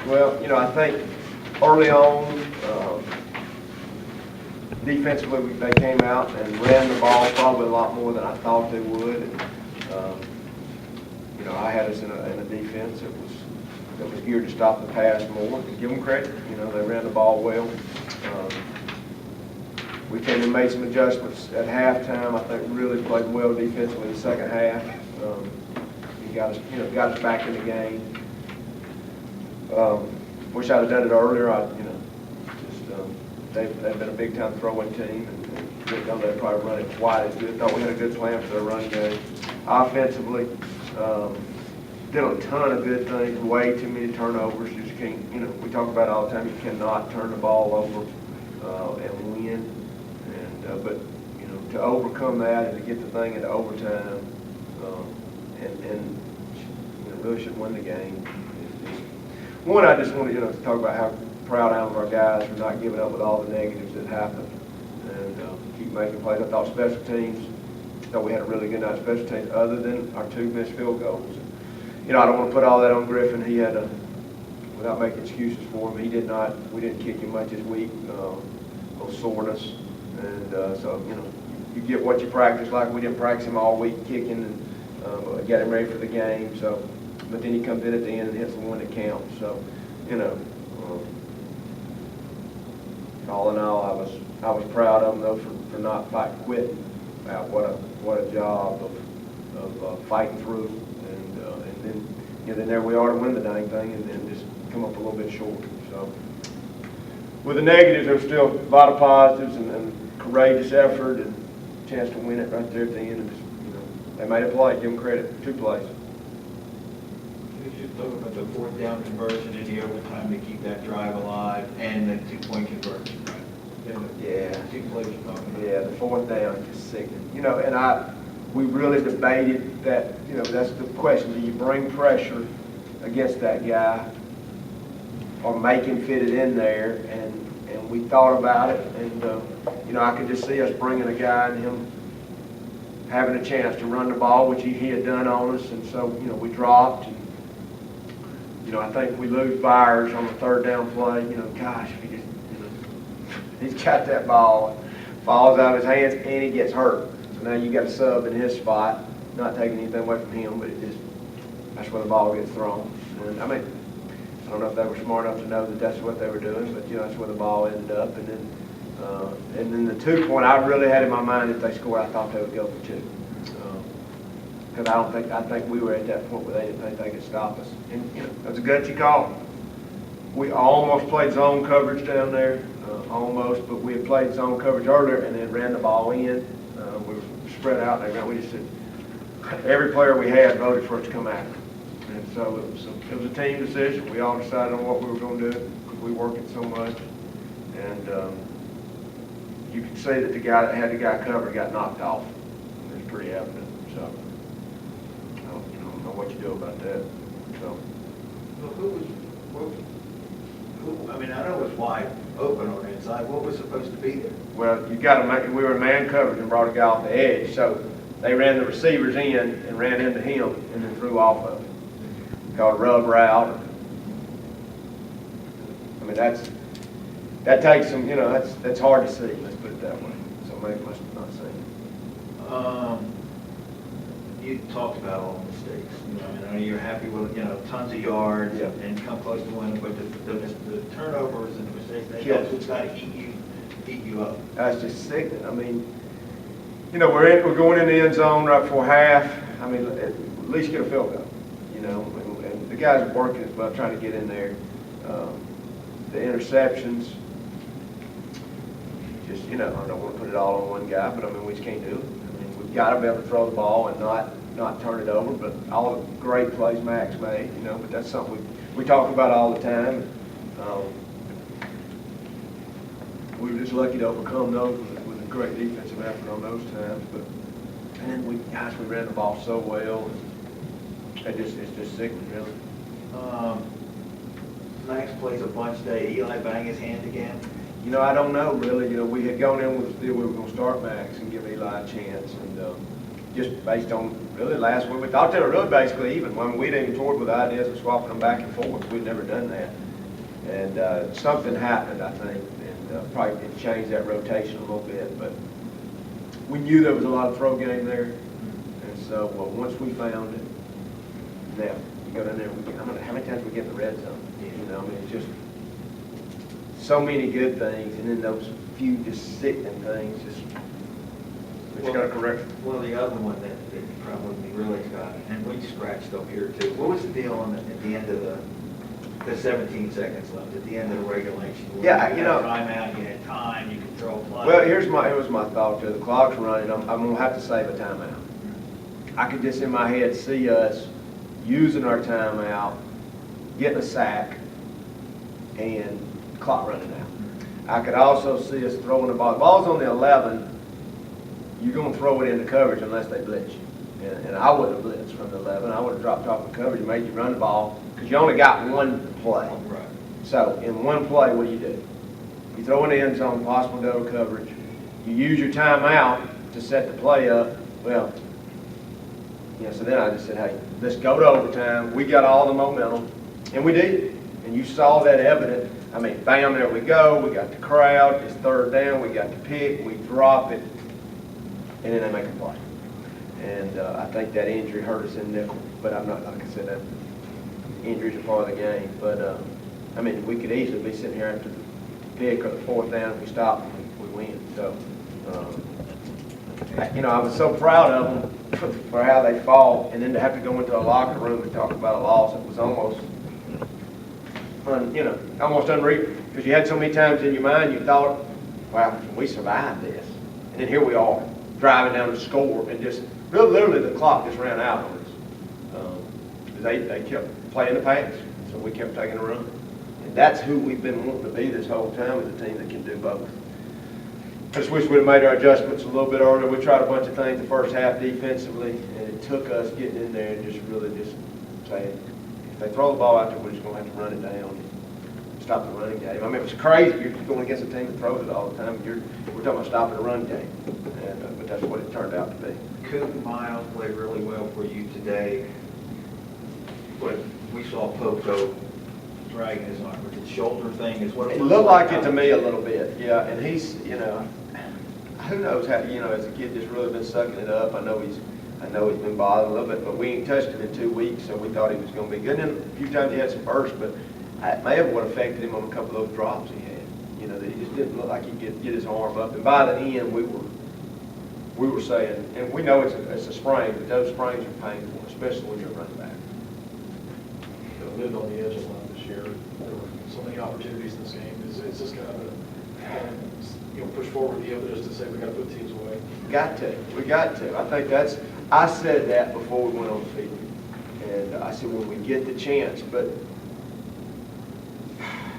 Well, I think early on, defensively, they came out and ran the ball probably a lot more than I thought they would. And, I had us in a defense that was geared to stop the pass more. And give them credit, they ran the ball well. We came and made some adjustments at halftime. I think we really played well defensively in the second half. He got us back in the game. Wish I'd have done it earlier. They've been a big-time throwing team, and they'd probably run it quite as good. Thought we had a good plan for their run game. Offensively, did a ton of good things. Way too many turnovers. You just can't. We talk about it all the time. You cannot turn the ball over and win. And but to overcome that and to get the thing into overtime, and really should win the game. One, I just want to talk about how proud I am of our guys for not giving up with all the negatives that happened and keep making plays. I thought special teams, we had a really good night special teams other than our 2 missed field goals. I don't want to put all that on Griffin. He had without making excuses for him, we didn't kick him much this week, a little soreness. And so, you get what you practice. Like we didn't practice him all week kicking and get him ready for the game. So, but then he comes in at the end and hits the one that counts. So, all in all, I was proud of him though for not quitting. What a job of fighting through, and then there we are to win the dang thing, and then just come up a little bit short. So with the negatives, there was still a lot of positives and courageous effort and a chance to win it right there at the end. And just, they made a play. Give them credit. 2 plays. You talk about the 4th down conversion in the overtime to keep that drive alive, and the 2-point conversion, right? Yeah. 2 plays you're talking about. Yeah, the 4th down is just sickening. And we really debated that. That's the question: do you bring pressure against that guy, or make him fit it in there? And we thought about it, and I could just see us bringing a guy and him having a chance to run the ball, which he had done on us, and so we dropped. And, I think we lose Byers on the 3rd down play. Gosh, if he just, he's got that ball, falls out of his hands, and he gets hurt. So now you got a sub in his spot, not taking anything away from him, but that's where the ball gets thrown. And I don't know if they were smart enough to know that that's what they were doing, but that's where the ball ended up. And then the 2-point, I really had in my mind if they scored, I thought they would go for 2. Because I think we were at that point where they didn't think they could stop us. And that was a gutsy call. We almost played zone coverage down there, almost, but we had played zone coverage earlier and then ran the ball in. We were spread out there. We just said every player we had voted for it to come out. And so it was a team decision. We all decided on what we were going to do because we worked it so much. And you could see that the guy that had the guy covered got knocked off. It was pretty evident. So I don't know what you do about that. So. Well, I mean, I know it was wide open on the inside. What was supposed to be there? Well, you got to make. We were in man coverage and brought a guy off the edge, so they ran the receivers in and ran into him and then threw off of him. Called a rub route. I mean, that takes some. That's hard to see. Let's put it that way. So maybe must have not seen it. You talked about all the mistakes. I know you're happy with tons of yards and come close to winning, but the turnovers and the mistakes it's got to eat you up. That's just sickening. I mean, we're going in the end zone right before half. I mean, at least get a field goal. And the guys are working as well, trying to get in there. The interceptions. Just I don't want to put it all on one guy, but I mean we just can't do it. I mean we've got to be able to throw the ball and not turn it over. But all the great plays Max made, but that's something we talk about all the time. We were just lucky to overcome those with a great defensive effort on those times. But and then we ran the ball so well. It's just sickening, really. Max plays a bunch today. Eli bang his hand again. I don't know really. We had gone in with the deal we were going to start Max and give Eli a chance, and just based on really last week, we thought they were really basically even. I mean, we'd even toured with ideas of swapping them back and forth. We'd never done that, And something happened, I think, and probably it changed that rotation a little bit. But we knew there was a lot of throw game there, and so once we found it, now you go down there. How many times we get in the red zone? You know, I mean, it's just so many good things, and then those few just sickening things. Just got to correct. Well, the other one that probably really got, and we scratched up here too. What was the deal at the end of the 17 seconds left at the end of the regulation? Yeah, you you know, timeout, you had time, you could throw a play. Well, here's my thought too. The clock's running. I'm gonna have to save a timeout. I could just in my head see us using our timeout, getting a sack, and the clock running out. I could also see us throwing the ball. The ball's on the 11. You're going to throw it into coverage unless they blitz you. And I wouldn't have blitzed from the 11. I would have dropped off in coverage and made you run the ball because you only got one play. Right. So in one play, what do? You throw in the end zone, possible double coverage. You use your timeout to set the play up. Well, so then I just said, hey, let's go to overtime. We got all the momentum, and we did. And you saw that evident. I mean, bam, there we go. We got the crowd. It's third down. We got the pick. We drop it. And then they make a play. And I think that injury hurt us in nickel. But I'm not, like I said, that injuries are part of the game. But, I mean, we could easily be sitting here after the pick or the fourth down. If we stop and we win. So, I was so proud of them for how they fought. And then to have to go into a locker room and talk about a loss, it was almost, almost unreal. Because you had so many times in your mind you thought, wow, we survived this. And then here we are, driving down the score, and just literally the clock just ran out on us. They kept playing the pass, so we kept taking a run. And that's who we've been wanting to be this whole time, is a team that can do both. I just wish we'd have made our adjustments a little bit earlier. We tried a bunch of things the first half defensively, and it took us getting in there and just saying, if they throw the ball out there, we're just going to have to run it down and stop the running game. I mean, it was crazy. You're going against a team that throws it all the time. We're talking about stopping the run game, but that's what it turned out to be. Coop Miles played really well for you today, but we saw Poco dragging his arm. The shoulder thing is what it looked like it to me a little bit, yeah. And he's, who knows how, as a kid, just really been sucking it up. I know he's been bothered a little bit, but we ain't touched him in 2 weeks, so we thought he was going to be good. And then a few times he had some bursts, but it may have what affected him on a couple of those drops he had. That he just didn't look like he could get his arm up. And by the end, we were saying, and we know it's a sprain, but those sprains are painful, especially when you're running back. Lived on the edge a lot this year. There were so many opportunities in this game. It's just kind of push forward the evidence to say we got to put teams away. We got to. I think I said that before we went on the field. And I said, when we get the chance, but,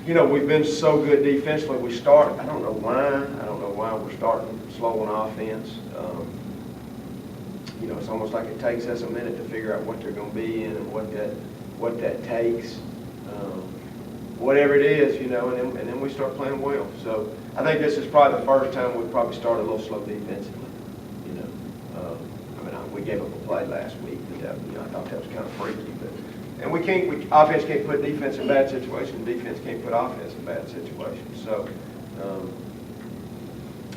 we've been so good defensively. I don't know why we're starting slow on offense. It's almost like it takes us a minute to figure out what they're going to be in and what that takes. Whatever it is, and then we start playing well. So I think this is probably the first time we've probably started a little slow defensively. We gave up a play last week, but I thought that was kind of freaky. And offense can't put defense in bad situations. Defense can't put offense in bad situations. So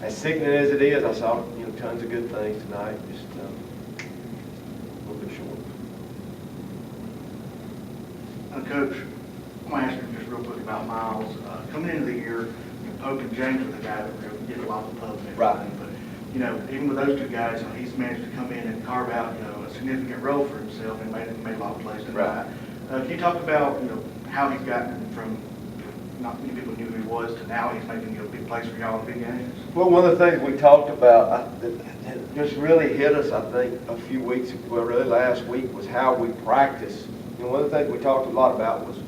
as sickening as it is, I saw tons of good things tonight. Just a little bit short. Coach, I'm going to ask you just real quick about Miles. Coming into the year, Pope and James were the guy that really get a lot of love and everything. Right. But, even with those two guys, he's managed to come in and carve out, a significant role for himself and made a lot of plays tonight. Right. Can you talk about, how he's gotten from not many people knew who he was to now he's making big plays for y'all in big games? Well, one of the things we talked about that just really hit us, I think, a few weeks ago, really last week, was how we practice. One of the things we talked a lot about was,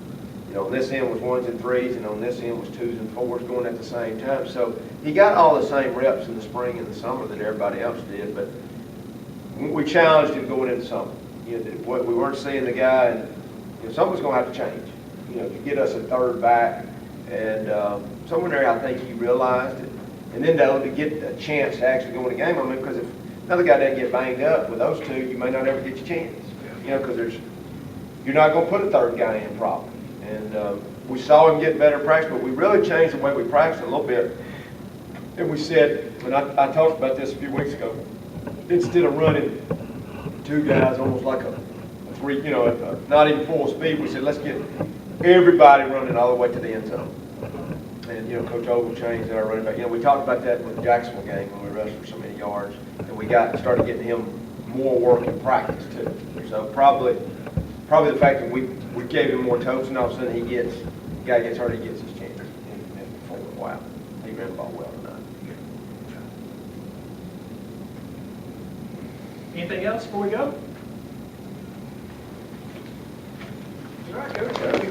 on this end was 1s and 3s, and on this end was 2s and 4s going at the same time. So he got all the same reps in the spring and the summer that everybody else did, but we challenged him going into summer. What we weren't seeing the guy, and something's going to have to change. To get us a third back, and somewhere there, I think he realized it. And then to get a chance to actually go in the game, because if another guy doesn't get banged up with those two, you may not ever get your chance. Because you're not going to put a third guy in probably. And we saw him get better practice, but we really changed the way we practiced a little bit. And we said, and I talked about this a few weeks ago, instead of running two guys almost like a three, not even full speed, we said, let's get everybody running all the way to the end zone. And, Coach Ogle changed our running back. We talked about that with the Jacksonville game when we rushed for so many yards. And we started getting him more work in practice too. So probably the fact that we gave him more totes, and all of a sudden the guy gets hurt, he gets his chance. And wow, he ran the ball well tonight. Anything else before we go? All right, Coach.